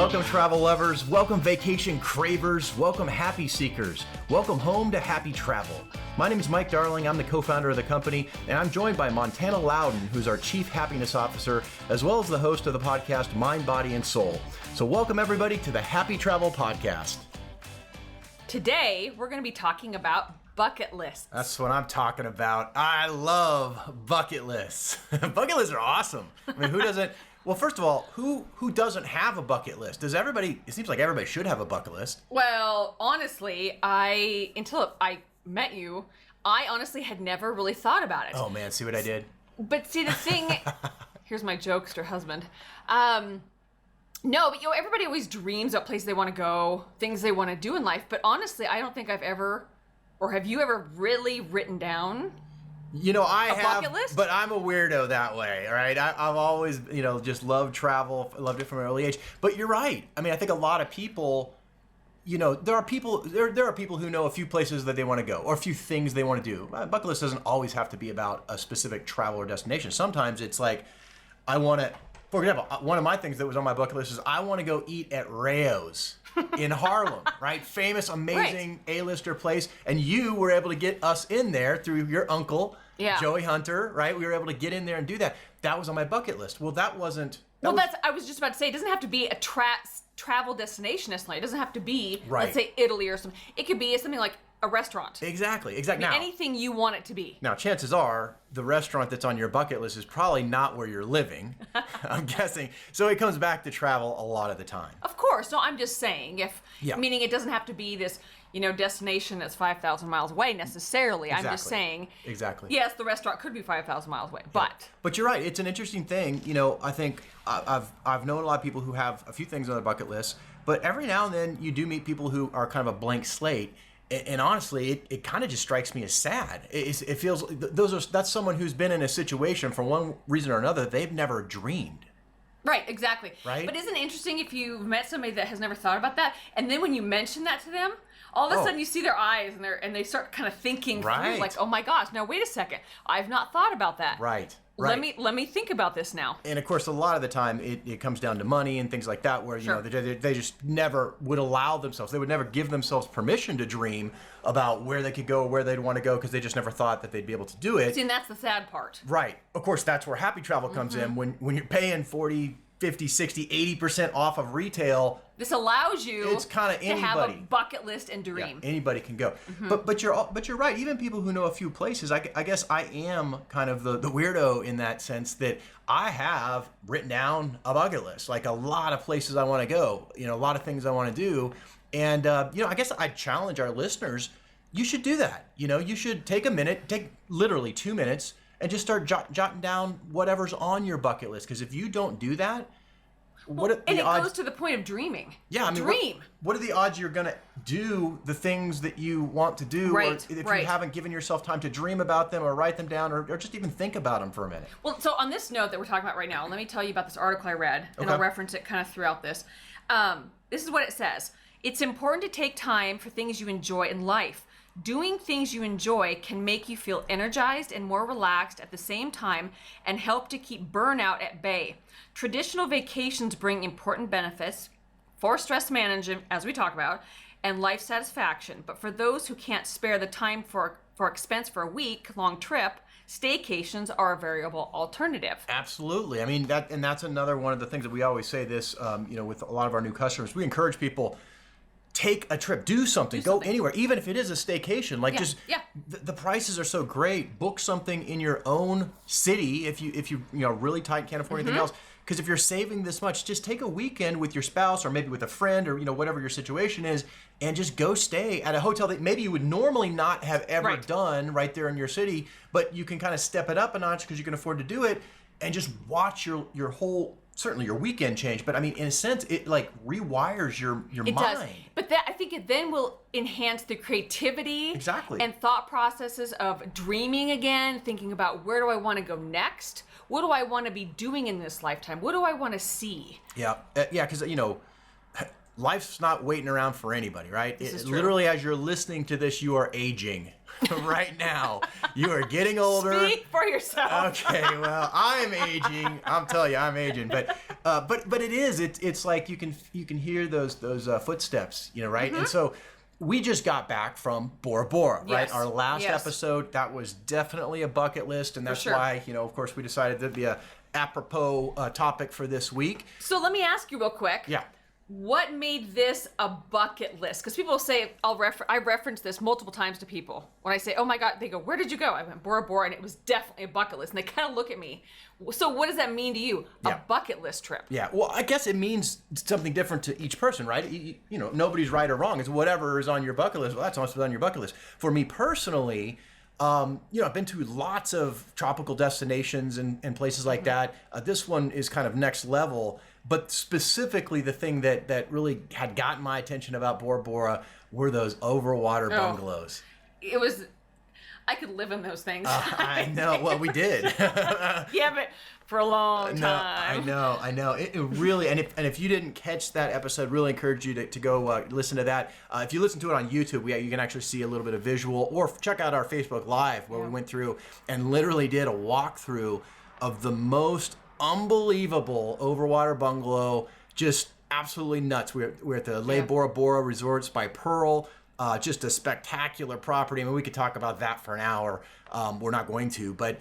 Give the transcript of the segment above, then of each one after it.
Welcome travel lovers, welcome vacation cravers, welcome happy seekers, welcome home to HappiTravel. My name is Mike Darling, I'm the co-founder of the company, and I'm joined by Montana Loudon, who's our Chief Happiness Officer, as well as the host of the podcast Mind, Body, and Soul. So welcome everybody to the HappiTravel podcast. Today, we're going to be talking about bucket lists. That's what I'm talking about. I love bucket lists. Bucket lists are awesome. I mean, who doesn't? Well, first of all, who doesn't have a bucket list? Does everybody? It seems like everybody should have a bucket list. Well, honestly, until I met you, I honestly had never really thought about it. Oh man, see what I did? But see, the thing, here's my jokester husband. No, but everybody always dreams about places they want to go, things they want to do in life. But honestly, I don't think I've ever, or have you ever really written down? I have, bucket list? But I'm a weirdo that way, all right? I've always, just loved travel, loved it from an early age. But you're right. I mean, I think a lot of people, there are people who know a few places that they want to go or a few things they want to do. A bucket list doesn't always have to be about a specific travel or destination. Sometimes it's like, for example, one of my things that was on my bucket list is I want to go eat at Rayo's in Harlem, right? Famous, amazing A-lister place. And you were able to get us in there through your uncle, Joey Hunter, right? We were able to get in there and do that. That was on my bucket list. Well, I was just about to say, it doesn't have to be a travel destination necessarily. It doesn't have to be, let's say, Italy or something. It could be something like a restaurant. Exactly. Now, anything you want it to be. Now, chances are the restaurant that's on your bucket list is probably not where you're living, I'm guessing. So it comes back to travel a lot of the time. Of course. No, I'm just saying, meaning it doesn't have to be this, destination that's 5,000 miles away necessarily. Exactly. I'm just saying. Exactly. Yes, the restaurant could be 5,000 miles away, but. But you're right. It's an interesting thing. I think I've known a lot of people who have a few things on their bucket list, but every now and then you do meet people who are kind of a blank slate. And honestly, it kind of just strikes me as sad. It feels that's someone who's been in a situation for one reason or another they've never dreamed. Right, exactly. Right? But isn't it interesting if you've met somebody that has never thought about that, and then when you mention that to them, all of a sudden you see their eyes and they start kind of thinking through, like, oh my gosh, now wait a second, I've not thought about that. Right. Let me think about this now. And of course, a lot of the time it comes down to money and things like that, where they just never would allow themselves. They would never give themselves permission to dream about where they could go, or where they'd want to go, because they just never thought that they'd be able to do it. See, and that's the sad part. Right. Of course, that's where HappiTravel comes in. When you're paying 40, 50, 60, 80% off of retail. This allows you it's kind of to have a bucket list and dream. Yeah, anybody can go. But you're right. Even people who know a few places, I guess I am kind of the weirdo in that sense that I have written down a bucket list, like a lot of places I want to go, a lot of things I want to do. And, I guess I challenge our listeners, you should do that. You should take a minute, take literally 2 minutes, and just start jotting down whatever's on your bucket list. Because if you don't do that, it goes to the point of dreaming. Yeah, I mean, dream. What are the odds you're going to do the things that you want to do, or if you haven't given yourself time to dream about them or write them down or just even think about them for a minute? Well, so on this note that we're talking about right now, let me tell you about this article I read, and I'll reference it kind of throughout this. This is what it says. It's important to take time for things you enjoy in life. Doing things you enjoy can make you feel energized and more relaxed at the same time and help to keep burnout at bay. Traditional vacations bring important benefits for stress management, as we talk about, and life satisfaction. But for those who can't spare the time for expense for a week-long trip, staycations are a variable alternative. Absolutely. I mean, that's another one of the things that we always say this, with a lot of our new customers. We encourage people, take a trip, do something, go anywhere, even if it is a staycation. The prices are so great. Book something in your own city if you really tight can't afford anything else. Because if you're saving this much, just take a weekend with your spouse or maybe with a friend or whatever your situation is, and just go stay at a hotel that maybe you would normally not have ever done right there in your city, but you can kind of step it up a notch because you can afford to do it, and just watch your whole. Certainly your weekend change, but I mean, in a sense, it like rewires your mind. It does. But I think it then will enhance the creativity and thought processes of dreaming again, thinking about where do I want to go next? What do I want to be doing in this lifetime? What do I want to see? Yeah, because life's not waiting around for anybody, right? This is true. Literally, as you're listening to this, you are aging. right now. You are getting older. Speak for yourself. Okay, well, I'm aging. I'm telling you, I'm aging. But it is. It's like you can hear those footsteps, right? Mm-hmm. And so we just got back from Bora Bora, right? Yes. Our last Yes. episode, that was definitely a bucket list, and that's sure. why, of course, we decided to be a apropos topic for this week. So let me ask you real quick. Yeah. What made this a bucket list? Because people say, I reference this multiple times to people. When I say, oh my God, they go, where did you go? I went Bora Bora, and it was definitely a bucket list. And they kind of look at me. So what does that mean to you? Yeah. A bucket list trip. Yeah, well, I guess it means something different to each person, right? Nobody's right or wrong. It's whatever is on your bucket list. Well, that's what's on your bucket list. For me personally, I've been to lots of tropical destinations and places like that. This one is kind of next level, but specifically the thing that really had gotten my attention about Bora Bora were those overwater bungalows. It was, I could live in those things. I know. Well, we did. Yeah, but for a long time. I know. It really, and if you didn't catch that episode, really encourage you to go listen to that. If you listen to it on YouTube, you can actually see a little bit of visual, or check out our Facebook Live where we went through and literally did a walkthrough of the most unbelievable overwater bungalow. Just absolutely nuts. We're at the Le Bora Bora Resorts by Pearl. Just a spectacular property. I mean, we could talk about that for an hour. We're not going to, but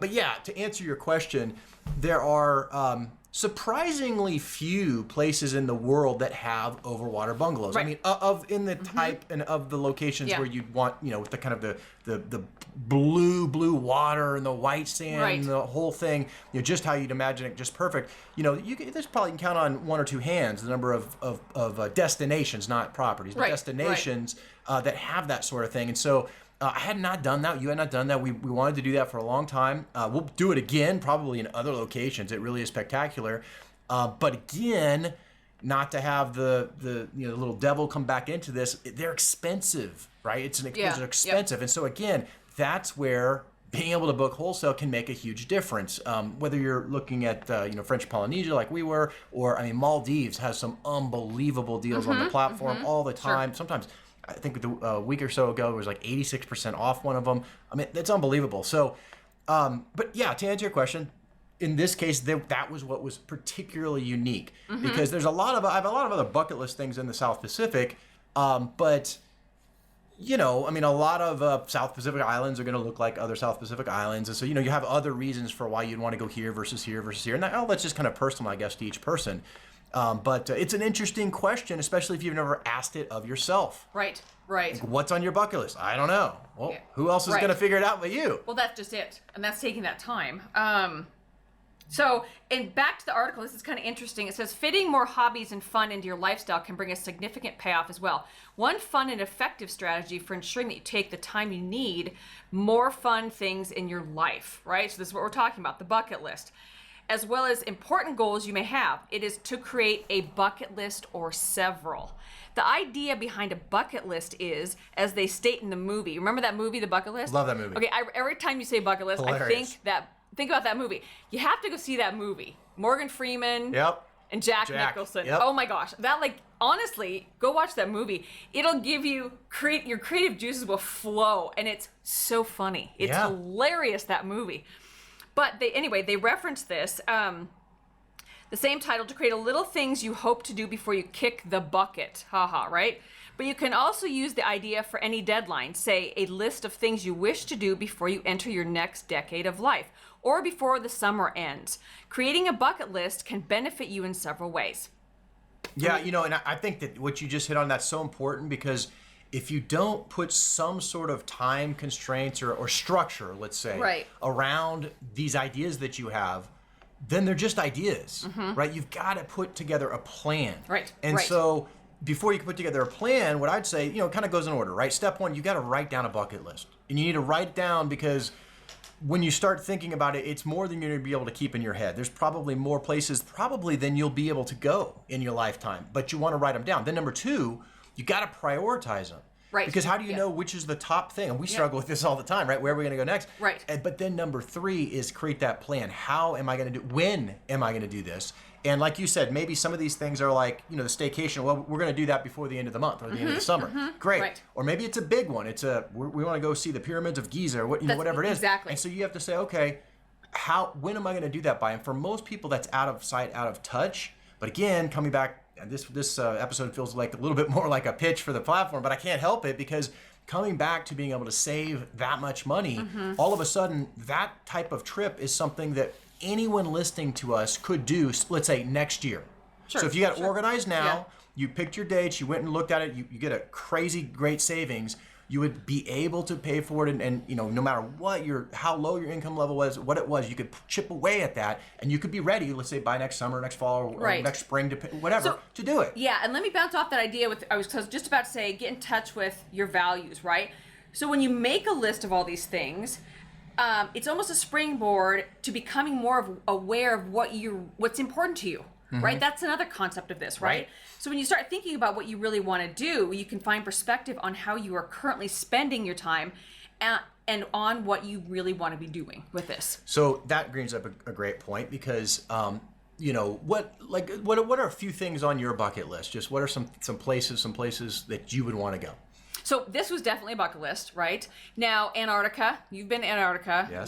yeah, to answer your question, there are surprisingly few places in the world that have overwater bungalows. Right. I mean, in the type and of the locations where you'd want, with the kind of the blue water and the white sand and the whole thing, just how you'd imagine it, just perfect. There's probably you can count on one or two hands the number of destinations, not properties, but destinations that have that sort of thing. And so I had not done that. You had not done that. We wanted to do that for a long time. We'll do it again, probably in other locations. It really is spectacular. But again, not to have the little devil come back into this. They're expensive, right? It's expensive. And so again, that's where being able to book wholesale can make a huge difference. Whether you're looking at French Polynesia like we were, or Maldives has some unbelievable deals on the platform all the time. Sure. Sometimes I think a week or so ago it was like 86% off one of them. I mean, it's unbelievable. So, but yeah, to answer your question, in this case, that was what was particularly unique because I have a lot of other bucket list things in the South Pacific, but a lot of South Pacific islands are going to look like other South Pacific islands, and so you have other reasons for why you'd want to go here versus here versus here, and that's just kind of personal, I guess, to each person. But it's an interesting question, especially if you've never asked it of yourself. Right. Like, what's on your bucket list? I don't know. Well, who else is going to figure it out but you? Well, that's just it. And that's taking that time. And back to the article, this is kind of interesting. It says, fitting more hobbies and fun into your lifestyle can bring a significant payoff as well. One fun and effective strategy for ensuring that you take the time you need, more fun things in your life, right? So this is what we're talking about, the bucket list. As well as important goals you may have. It is to create a bucket list or several. The idea behind a bucket list is, as they state in the movie, remember that movie, The Bucket List? Love that movie. Okay, every time you say bucket list, Hilarious. I think about that movie. You have to go see that movie. Morgan Freeman and Jack Nicholson. Yep. Oh my gosh. Honestly, go watch that movie. It'll give you, your creative juices will flow, and it's so funny. It's hilarious, that movie. But they reference this, the same title, to create a little things you hope to do before you kick the bucket. Haha, right? But you can also use the idea for any deadline. Say a list of things you wish to do before you enter your next decade of life, or before the summer ends. Creating a bucket list can benefit you in several ways. Yeah, and I think that what you just hit on, that's so important, because if you don't put some sort of time constraints or structure, let's say, around these ideas that you have, then they're just ideas, right? You've got to put together a plan. Right. And so before you can put together a plan, what I'd say, it kind of goes in order, right? Step one, you got to write down a bucket list. And you need to write it down because when you start thinking about it, it's more than you're going to be able to keep in your head. There's probably more places than you'll be able to go in your lifetime, but you want to write them down. Then number two, you got to prioritize them. Right. Because how do you know which is the top thing? And we struggle with this all the time, right? Where are we going to go next? Right. But then number 3 is create that plan. How am I going to do? When am I going to do this? And like you said, maybe some of these things are like, the staycation. Well, we're going to do that before the end of the month or the end of the summer. Great. Right. Or maybe it's a big one. We want to go see the pyramids of Giza or whatever it is. Exactly. And so you have to say, okay, when am I going to do that by? And for most people, that's out of sight, out of touch. But again, coming back, and this episode feels like a little bit more like a pitch for the platform, but I can't help it because coming back to being able to save that much money, all of a sudden, that type of trip is something that anyone listening to us could do, let's say, next year. Sure, so if you got organized now, you picked your dates, you went and looked at it, you get a crazy great savings, you would be able to pay for it, and no matter what how low your income level was, what it was, you could chip away at that, and you could be ready, let's say by next summer, next fall, or next spring, to do it. Yeah, and let me bounce off that idea I was just about to say, get in touch with your values, right? So when you make a list of all these things, it's almost a springboard to becoming more aware of what's important to you, right? That's another concept of this, right? So when you start thinking about what you really want to do, you can find perspective on how you are currently spending your time and on what you really want to be doing with this. So that brings up a great point because, what are a few things on your bucket list? Just what are some places that you would want to go? So this was definitely a bucket list, right? Now, Antarctica, you've been to Antarctica. Yes.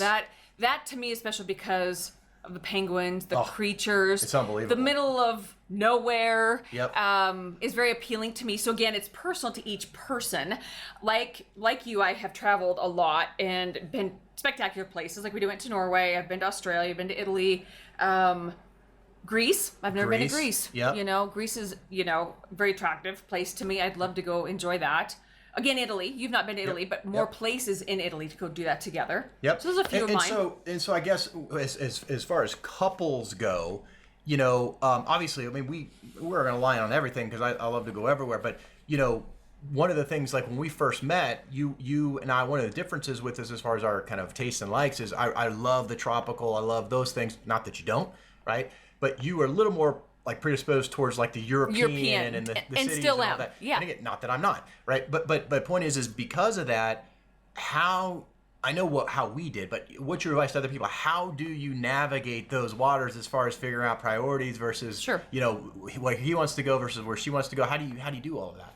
That to me is special because of the penguins, the creatures. It's unbelievable. The middle of nowhere Yep. is very appealing to me. So again, it's personal to each person. Like you, I have traveled a lot and been spectacular places. Like we went to Norway, I've been to Australia, I've been to Italy. Greece. I've never been to Greece. Yep. Greece is, very attractive place to me. I'd love to go enjoy that. Again, Italy. You've not been to Italy, but more places in Italy to go do that together. Yep. So there's a few of mine. So I guess as far as couples go, obviously, I mean, we're going to lie on everything because I love to go everywhere. But, one of the things, like when we first met, you and I, one of the differences with us as far as our kind of tastes and likes is I love the tropical. I love those things. Not that you don't, right? But you are a little more like predisposed towards like the European and the cities still and all am. that. Yeah. And again, not that I'm not, right? But point is because of that, how we did, but what's your advice to other people? How do you navigate those waters as far as figuring out priorities versus where he wants to go versus where she wants to go? How do you do all of that?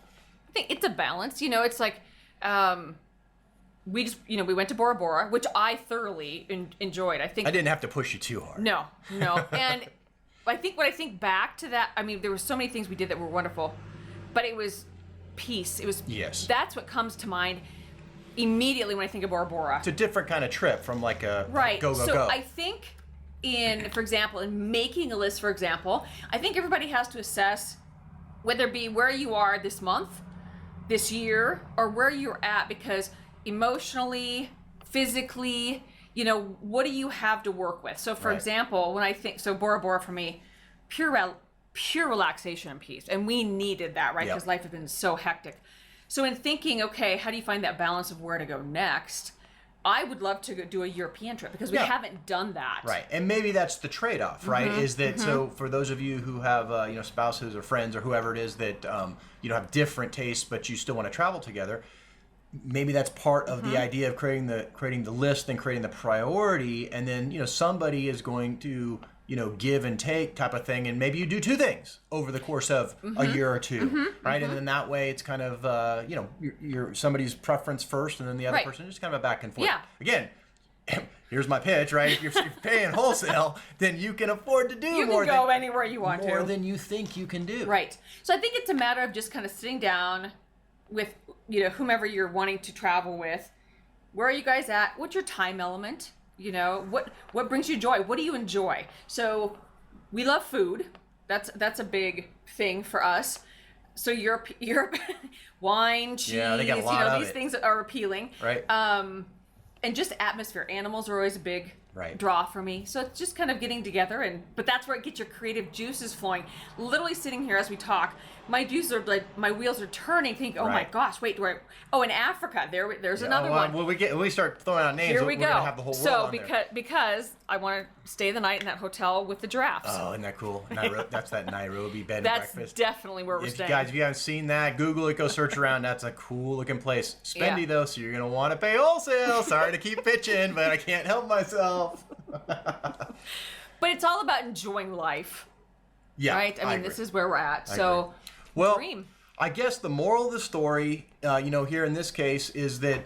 I think it's a balance. It's like we just we went to Bora Bora, which I thoroughly enjoyed. I think I didn't have to push you too hard. No, and I think when I think back to that, I mean, there were so many things we did that were wonderful, but it was peace. It was That's what comes to mind immediately when I think of Bora Bora. It's a different kind of trip from like a go. So I think for example, in making a list, for example, I think everybody has to assess whether it be where you are this month, this year, or where you're at, because emotionally, physically, what do you have to work with? So for example, when I think, Bora Bora for me, pure relaxation and peace. And we needed that, right? Because life has been so hectic. So in thinking, okay, how do you find that balance of where to go next? I would love to do a European trip because we haven't done that. Right. And maybe that's the trade-off, right? Is that so for those of you who have spouses or friends or whoever it is that have different tastes but you still want to travel together, maybe that's part of the idea of creating the list and creating the priority, and then somebody is going to give and take type of thing, and maybe you do two things over the course of a year or two, right? And then that way it's kind of you're somebody's preference first, and then the other person, just kind of a back and forth. Yeah. Again, here's my pitch, right? If you're paying wholesale, then you can afford to do more. You can go anywhere you want more than you think you can do. Right. So I think it's a matter of just kind of sitting down with whomever you're wanting to travel with. Where are you guys at? What's your time element? What brings you joy? What do you enjoy? So we love food. That's a big thing for us. So Europe, wine, cheese, they got a lot of these things are appealing. Right. And just atmosphere. Animals are always a big draw for me. So it's just kind of getting together, but that's where it gets your creative juices flowing. Literally sitting here as we talk, my juices are like, my wheels are turning, thinking, oh my gosh, wait, in Africa, there's another one. Well, when we start throwing out names, Here we're we go. gonna have the whole world on there. Because I want to stay the night in that hotel with the giraffes. Oh, isn't that cool? That's that Nairobi bed and That's breakfast. definitely where we're staying. Guys, if you haven't seen that, Google it, go search around. That's a cool looking place. Spendy though, so you're gonna want to pay wholesale. Sorry to keep pitching, but I can't help myself. But it's all about enjoying life. Yeah. Right? I mean, this is where we're at. So, well, dream. I guess the moral of the story, here in this case, is that,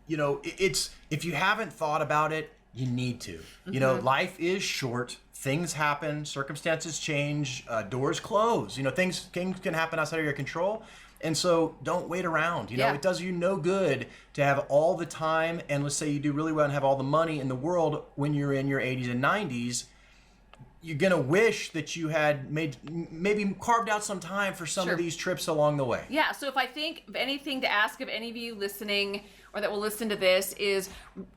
it's if you haven't thought about it, you need to. Life is short. Things happen. Circumstances change. Doors close. Things can happen outside of your control. And so don't wait around. It does you no good to have all the time. And let's say you do really well and have all the money in the world when you're in your 80s and 90s. You're going to wish that you had maybe carved out some time for some of these trips along the way. Yeah. So if I think of anything to ask of any of you listening or that will listen to this is,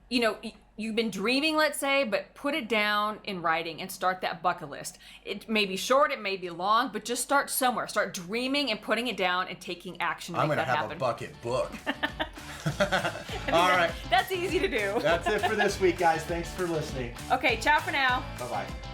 you've been dreaming, let's say, but put it down in writing and start that bucket list. It may be short, it may be long, but just start somewhere. Start dreaming and putting it down and taking action to I'm make going to that have happen. a bucket book. All right. That's easy to do. That's it for this week, guys. Thanks for listening. Okay, ciao for now. Bye-bye.